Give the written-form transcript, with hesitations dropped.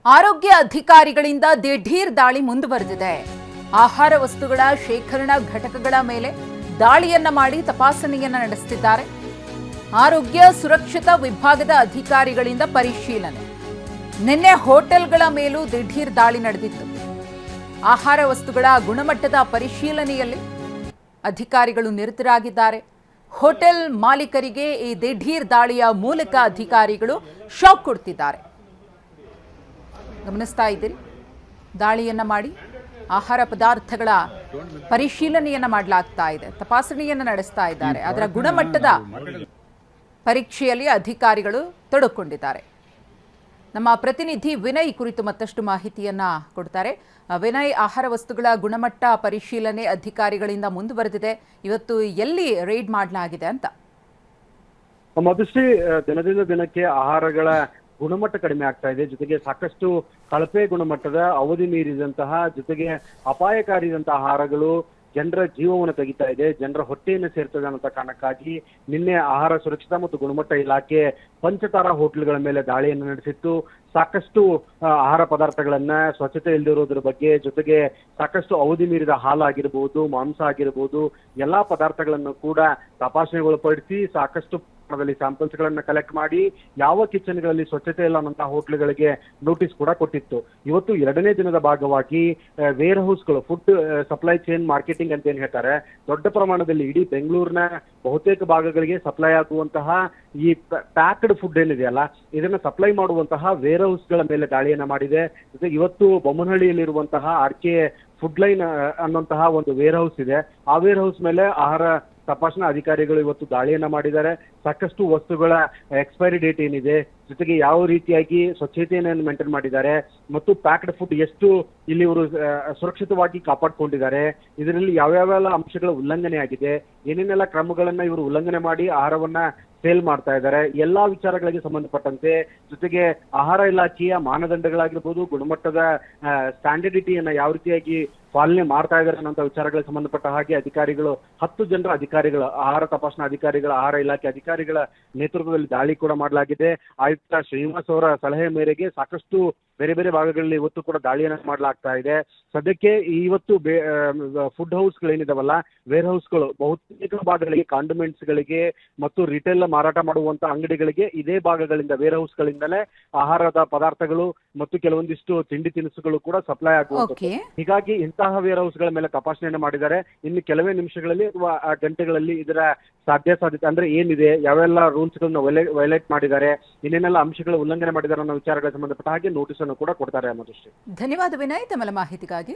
ಆರೋಗ್ಯ ಅಧಿಕಾರಿಗಳಿಂದ ದಿಢೀರ್ ದಾಳಿ ಮುಂದುವರೆದಿದೆ. ಆಹಾರ ವಸ್ತುಗಳ ಶೇಖರಣಾ ಘಟಕಗಳ ಮೇಲೆ ದಾಳಿಯನ್ನ ಮಾಡಿ ತಪಾಸಣೆಯನ್ನ ನಡೆಸುತ್ತಿದ್ದಾರೆ. ಆರೋಗ್ಯ ಸುರಕ್ಷತಾ ವಿಭಾಗದ ಅಧಿಕಾರಿಗಳಿಂದ ಪರಿಶೀಲನೆ. ನಿನ್ನೆ ಹೋಟೆಲ್ಗಳ ಮೇಲೂ ದಿಢೀರ್ ದಾಳಿ ನಡೆದಿತ್ತು. ಆಹಾರ ವಸ್ತುಗಳ ಗುಣಮಟ್ಟದ ಪರಿಶೀಲನೆಯಲ್ಲಿ ಅಧಿಕಾರಿಗಳು ನಿರತರಾಗಿದ್ದಾರೆ. ಹೋಟೆಲ್ ಮಾಲೀಕರಿಗೆ ಈ ದಿಢೀರ್ ದಾಳಿಯ ಮೂಲಕ ಅಧಿಕಾರಿಗಳು ಶಾಕ್ ಕೊಡ್ತಿದ್ದಾರೆ. ಗಮನಿಸ್ತಾ ಇದ್ದೀರಿ, ದಾಳಿಯನ್ನ ಮಾಡಿ ಆಹಾರ ಪದಾರ್ಥಗಳ ಪರಿಶೀಲನೆಯನ್ನ ಮಾಡಲಾಗ್ತಾ ಇದೆ, ತಪಾಸಣೆಯನ್ನ ನಡೆಸ್ತಾ ಇದ್ದಾರೆ. ಅದರ ಗುಣಮಟ್ಟದ ಪರೀಕ್ಷೆಯಲ್ಲಿ ಅಧಿಕಾರಿಗಳು ತೊಡಕೊಂಡಿದ್ದಾರೆ. ನಮ್ಮ ಪ್ರತಿನಿಧಿ ವಿನಯ್ ಕುರಿತು ಮತ್ತಷ್ಟು ಮಾಹಿತಿಯನ್ನ ಕೊಡ್ತಾರೆ. ವಿನಯ್, ಆಹಾರ ವಸ್ತುಗಳ ಗುಣಮಟ್ಟ ಪರಿಶೀಲನೆ ಅಧಿಕಾರಿಗಳಿಂದ ಮುಂದುವರೆದಿದೆ. ಇವತ್ತು ಎಲ್ಲಿ ರೈಡ್ ಮಾಡಲಾಗಿದೆ ಅಂತ? ಮಧುಶ್ರೀ, ದಿನದಿಂದ ದಿನಕ್ಕೆ ಆಹಾರಗಳ ಗುಣಮಟ್ಟ ಕಡಿಮೆ ಆಗ್ತಾ ಇದೆ. ಜೊತೆಗೆ ಸಾಕಷ್ಟು ಕಳಪೆ ಗುಣಮಟ್ಟದ, ಅವಧಿ ಮೀರಿದಂತಹ, ಜೊತೆಗೆ ಅಪಾಯಕಾರಿದಂತಹ ಆಹಾರಗಳು ಜನರ ಜೀವವನ್ನು ತೆಗಿತಾ ಇದೆ, ಜನರ ಹೊಟ್ಟೆಯನ್ನು ಸೇರ್ತದೆ ಅನ್ನೋ ಕಾರಣಕ್ಕಾಗಿ ನಿನ್ನೆ ಆಹಾರ ಸುರಕ್ಷತಾ ಮತ್ತು ಗುಣಮಟ್ಟ ಇಲಾಖೆ ಪಂಚತಾರಾ ಹೋಟೆಲ್ಗಳ ಮೇಲೆ ದಾಳಿಯನ್ನು ನಡೆಸಿತ್ತು. ಸಾಕಷ್ಟು ಆಹಾರ ಪದಾರ್ಥಗಳನ್ನ ಸ್ವಚ್ಛತೆ ಇಲ್ಲದಿರೋದ್ರ ಬಗ್ಗೆ, ಜೊತೆಗೆ ಸಾಕಷ್ಟು ಅವಧಿ ಮೀರಿದ ಹಾಲಾಗಿರ್ಬೋದು, ಮಾಂಸ ಆಗಿರ್ಬೋದು, ಎಲ್ಲಾ ಪದಾರ್ಥಗಳನ್ನು ಕೂಡ ತಪಾಸಣೆಗೊಳಪಡಿಸಿ ಸಾಕಷ್ಟು ಪ್ರಮಾಣದಲ್ಲಿ ಸ್ಯಾಂಪಲ್ಸ್ ಗಳನ್ನ ಕಲೆಕ್ಟ್ ಮಾಡಿ ಯಾವ ಕಿಚನ್ಗಳಲ್ಲಿ ಸ್ವಚ್ಛತೆ ಇಲ್ಲ ಅನ್ನೋಂತಹ ಹೋಟ್ಲ್ಗಳಿಗೆ ನೋಟಿಸ್ ಕೂಡ ಕೊಟ್ಟಿತ್ತು. ಇವತ್ತು ಎರಡನೇ ದಿನದ ಭಾಗವಾಗಿ ವೇರ್ ಹೌಸ್ಗಳು, ಫುಡ್ ಸಪ್ಲೈ ಚೈನ್ ಮಾರ್ಕೆಟಿಂಗ್ ಅಂತ ಏನ್ ಹೇಳ್ತಾರೆ, ದೊಡ್ಡ ಪ್ರಮಾಣದಲ್ಲಿ ಇಡೀ ಬೆಂಗಳೂರಿನ ಬಹುತೇಕ ಭಾಗಗಳಿಗೆ ಸಪ್ಲೈ ಆಗುವಂತಹ ಈ ಪ್ಯಾಕ್ಡ್ ಫುಡ್ ಏನಿದೆಯಲ್ಲ, ಇದನ್ನ ಸಪ್ಲೈ ಮಾಡುವಂತಹ ವೇರ್ ಹೌಸ್ಗಳ ಮೇಲೆ ದಾಳಿಯನ್ನ ಮಾಡಿದೆ. ಜೊತೆಗೆ ಇವತ್ತು ಬೊಮ್ಮನಹಳ್ಳಿಯಲ್ಲಿರುವಂತಹ ಆರ್ಕೆ ಫುಡ್ ಲೈನ್ ಅನ್ನುವಂತಹ ಒಂದು ವೇರ್ ಹೌಸ್ ಇದೆ. ಆ ವೇರ್ ಹೌಸ್ ಮೇಲೆ ಆಹಾರ ತಪಾಸಣಾ ಅಧಿಕಾರಿಗಳು ಇವತ್ತು ದಾಳಿಯನ್ನ ಮಾಡಿದ್ದಾರೆ. ಸಾಕಷ್ಟು ವಸ್ತುಗಳ ಎಕ್ಸ್ಪೈರಿ ಡೇಟ್ ಏನಿದೆ, ಜೊತೆಗೆ ಯಾವ ರೀತಿಯಾಗಿ ಸ್ವಚ್ಛತೆಯನ್ನು ಮೇಂಟೈನ್ ಮಾಡಿದ್ದಾರೆ ಮತ್ತು ಪ್ಯಾಕ್ಡ್ ಫುಡ್ ಎಷ್ಟು ಇಲ್ಲಿ ಇವರು ಸುರಕ್ಷಿತವಾಗಿ ಕಾಪಾಡ್ಕೊಂಡಿದ್ದಾರೆ, ಇದರಲ್ಲಿ ಯಾವ್ಯಾವೆಲ್ಲ ಅಂಶಗಳ ಉಲ್ಲಂಘನೆ ಆಗಿದೆ, ಏನೇನೆಲ್ಲ ಕ್ರಮಗಳನ್ನ ಇವರು ಉಲ್ಲಂಘನೆ ಮಾಡಿ ಆಹಾರವನ್ನ ಸೇಲ್ ಮಾಡ್ತಾ ಇದ್ದಾರೆ, ಎಲ್ಲಾ ವಿಚಾರಗಳಿಗೆ ಸಂಬಂಧಪಟ್ಟಂತೆ, ಜೊತೆಗೆ ಆಹಾರ ಇಲಾಖೆಯ ಮಾನದಂಡಗಳಾಗಿರ್ಬೋದು, ಗುಣಮಟ್ಟದ ಸ್ಟ್ಯಾಂಡರ್ಡಿಟಿಯನ್ನ ಯಾವ ರೀತಿಯಾಗಿ ಪಾಲನೆ ಮಾಡ್ತಾ ಇದ್ದಾರೆ ಅನ್ನೋ ವಿಚಾರಗಳಿಗೆ ಸಂಬಂಧಪಟ್ಟ ಹಾಗೆ ಅಧಿಕಾರಿಗಳು 10 ಜನರ ಅಧಿಕಾರಿಗಳು, ಆಹಾರ ತಪಾಸಣಾ ಅಧಿಕಾರಿಗಳ, ಆಹಾರ ಇಲಾಖೆ ಅಧಿಕಾರಿಗಳ ನೇತೃತ್ವದಲ್ಲಿ ದಾಳಿ ಕೂಡ ಮಾಡಲಾಗಿದೆ. ಆಯುಕ್ತ ಶ್ರೀನಿವಾಸ್ ಅವರ ಸಲಹೆ ಮೇರೆಗೆ ಸಾಕಷ್ಟು ಬೇರೆ ಬೇರೆ ಭಾಗಗಳಲ್ಲಿ ಇವತ್ತು ಕೂಡ ದಾಳಿಯನ್ನು ಮಾಡಲಾಗ್ತಾ ಇದೆ. ಸದ್ಯಕ್ಕೆ ಇವತ್ತು ಫುಡ್ ಹೌಸ್ಗಳೇನಿದಾವಲ್ಲ, ವೇರ್ ಹೌಸ್ಗಳು ಬಹುತೇಕ ಭಾಗಗಳಿಗೆ, ಕಾಂಡಿಮೆಂಟ್ಸ್ ಗಳಿಗೆ ಮತ್ತು ರಿಟೇಲ್ ಮಾರಾಟ ಮಾಡುವಂತ ಅಂಗಡಿಗಳಿಗೆ ಇದೇ ಭಾಗಗಳಿಂದ, ವೇರ್ ಹೌಸ್ಗಳಿಂದಲೇ ಆಹಾರದ ಪದಾರ್ಥಗಳು ಮತ್ತು ಕೆಲವೊಂದಿಷ್ಟು ತಿಂಡಿ ತಿನಿಸುಗಳು ಕೂಡ ಸಪ್ಲೈ ಆಗುವಂಥದ್ದು. ಹೀಗಾಗಿ ಇಂತಹ ವೇರ್ ಹೌಸ್ಗಳ ಮೇಲೆ ತಪಾಸಣೆಯನ್ನು ಮಾಡಿದ್ದಾರೆ. ಇನ್ನು ಕೆಲವೇ ನಿಮಿಷಗಳಲ್ಲಿ ಅಥವಾ ಗಂಟೆಗಳಲ್ಲಿ ಇದರ ಸಾಧ್ಯತೆ ಅಂದ್ರೆ ಏನಿದೆ, ಯಾವೆಲ್ಲ ರೂಲ್ಸ್ ಗಳನ್ನ ವೈಲೇಟ್ ಮಾಡಿದ್ದಾರೆ, ಇನ್ನೇನೆಲ್ಲ ಅಂಶಗಳ ಉಲ್ಲಂಘನೆ ಮಾಡಿದ್ದಾರೆ ಅನ್ನೋ ವಿಚಾರಗಳಿಗೆ ಸಂಬಂಧಪಟ್ಟ ಹಾಗೆ ನೋಟಿಸ್ ಅನ್ನು ಕೂಡ ಕೊಡ್ತಾರೆ. ಧನ್ಯವಾದ ವಿನಯ್, ತಮ್ಮ ಮಾಹಿತಿಗಾಗಿ.